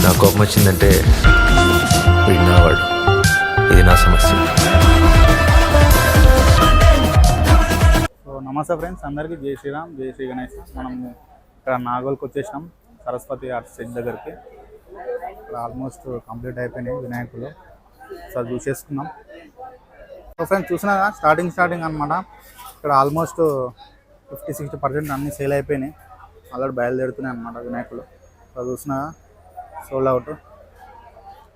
నా కోపం వచ్చిందంటే విన్నవాడు. ఇది నా సమస్య. సో నమస్తే ఫ్రెండ్స్, అందరికీ జై శ్రీరామ్, జై శ్రీ గణేష్. మనం ఇక్కడ నాగోల్కి వచ్చేసినాం, సరస్వతి ఆర్ట్ సెట్ దగ్గరికి. ఇక్కడ ఆల్మోస్ట్ కంప్లీట్ అయిపోయినాయి వినాయకులు. సో చూసేసుకున్నాం. సో ఫ్రెండ్స్ చూసినా స్టార్టింగ్ అనమాట. ఇక్కడ ఆల్మోస్ట్ 50-60% అన్నీ సేల్ అయిపోయినాయి. ఆల్రెడీ బయలుదేరుతున్నాయి అనమాట వినాయకులు. సో చూసినా సోల్డ్ అవుట్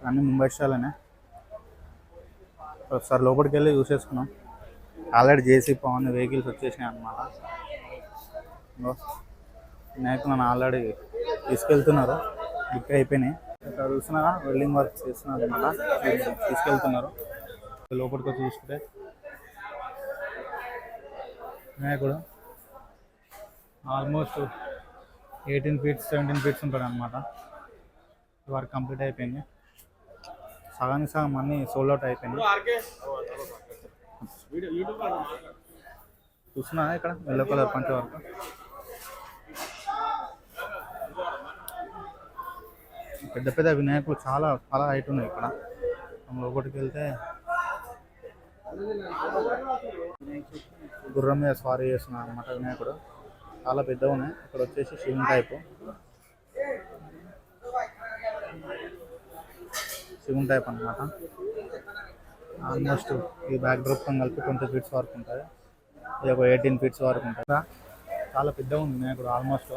అన్నీ ముంబై స్టైల్నే. ఒకసారి లోపలికి వెళ్ళి చూసేసుకున్నాం. ఆల్రెడీ జేసీ పవన్ వెహికల్స్ వచ్చేసినాయి అనమాట. వినాయకులను ఆల్రెడీ తీసుకెళ్తున్నారు, బుక్ అయిపోయినాయి. ఇక్కడ చూస్తున్నారా వెల్డింగ్ వర్క్ చేస్తున్నారు అనమాట, తీసుకెళ్తున్నారు. లోపలికి వచ్చి చూసుకుంటే వినాయకుడు ఆల్మోస్ట్ 18 feet 17 feet ఉంటాడు అనమాట. వర్క్ కంప్లీట్ అయిపోయింది. సగానికి సగం అన్నీ సోల్డ్ అవుట్ అయిపోయింది. చూస్తున్నా ఇక్కడ ఎల్లో కలర్ పంచ వర్క్. పెద్ద పెద్ద వినాయకులు చాలా చాలా హైట్ ఉన్నాయి. ఇక్కడ మనం లోపలికి వెళ్తే గుర్రం మీద స్వారీ చేస్తున్నాడు అనమాట వినాయకుడు. చాలా పెద్దగా ఉన్నాయి. ఇక్కడ వచ్చేసి శివుని టైప్ అనమాట. ఆల్మోస్ట్ ఈ బ్యాక్ డ్రాప్ కలిపి 20 feet వరకు ఉంటుంది. ఇది ఒక 18 feet వరకు ఉంటుంది. చాలా పెద్దగా ఉంది వినాయకుడు. ఆల్మోస్ట్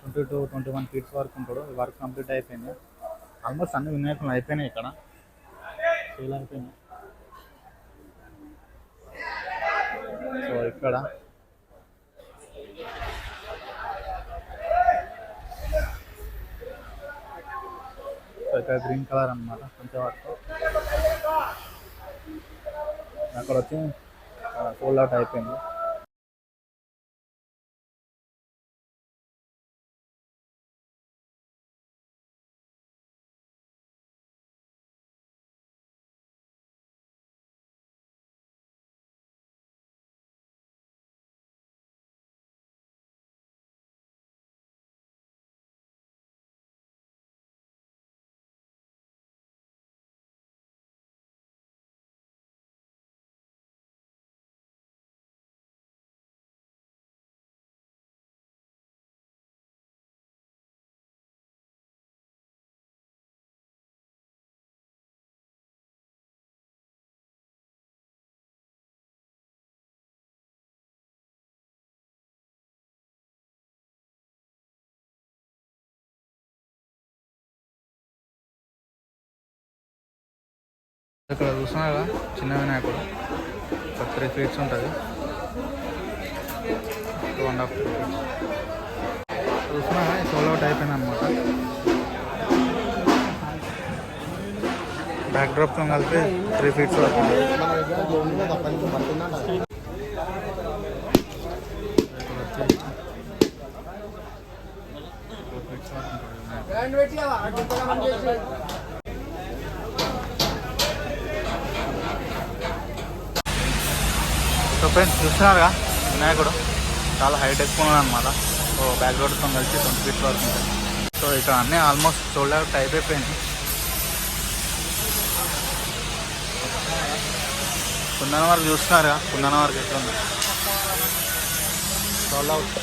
20-21 feet వరకు ఉంటాడు. ఈ వర్క్ కంప్లీట్ అయిపోయింది. ఆల్మోస్ట్ అన్ని వినాయకులు అయిపోయినాయి. ఇక్కడ సేల్ అయిపోయినాయి. సో ఇక్కడ గ్రీన్ కలర్ అనమాట కొంచెం వర్క్. అక్కడ వచ్చి సోల్డ్ అవుట్ అయిపోయింది. ఇక్కడ చూస్తున్నారా చిన్న వినాయకుడు 3 feet ఉంటుంది. 2.5 feet చూస్తున్నారా సోల్డ్ అవుట్ అయిపోయింది అనమాట. బ్యాక్ డ్రాప్తో కలిపి 3 feet వరకు ఉంటుంది. సో ఫ్రెండ్స్ చూస్తున్నారుగా వినాయకుడు చాలా హైట్ ఎక్కువ ఉన్నాడు అనమాట. సో బ్యాక్ రోడ్తో కలిసి 20 feet వరకు ఉంటుంది. సో ఇక్కడ అన్నీ ఆల్మోస్ట్ సోల్డ్ అవుట్ అయిపోయింది. కుందన వరకు చూస్తున్నారుగా, కుందన వరకు ఎట్లా ఉంది సోల్డ్ అవుట్.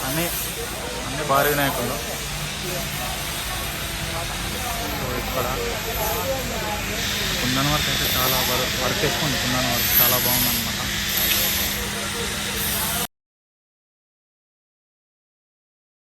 అన్నీ భారీ వినాయకుడు. ఇక్కడ కుందన్ వర్క్ అయితే చాలా వర్క్ వేసుకోండి. కుందన్ వర్క్ చాలా బాగుందన్నమాట.